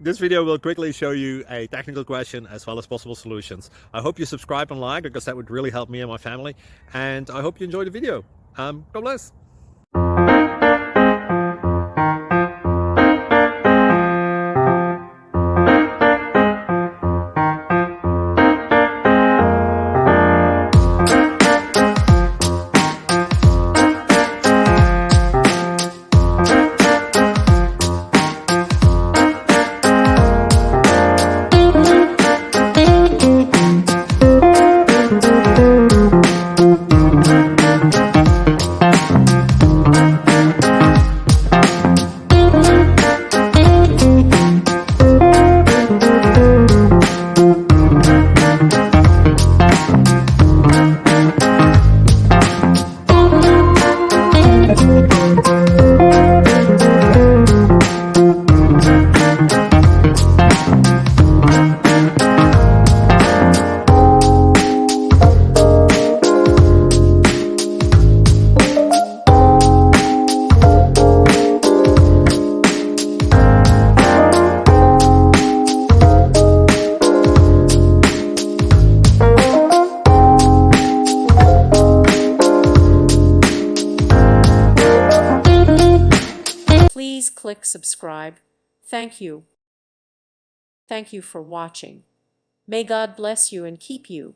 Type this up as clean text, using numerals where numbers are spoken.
This video will quickly show you a technical question as well as possible solutions. I hope you subscribe and like, because that would really help me and my family. And I hope you enjoy the video. God bless. Please click subscribe. Thank you. Thank you for watching. May God bless you and keep you.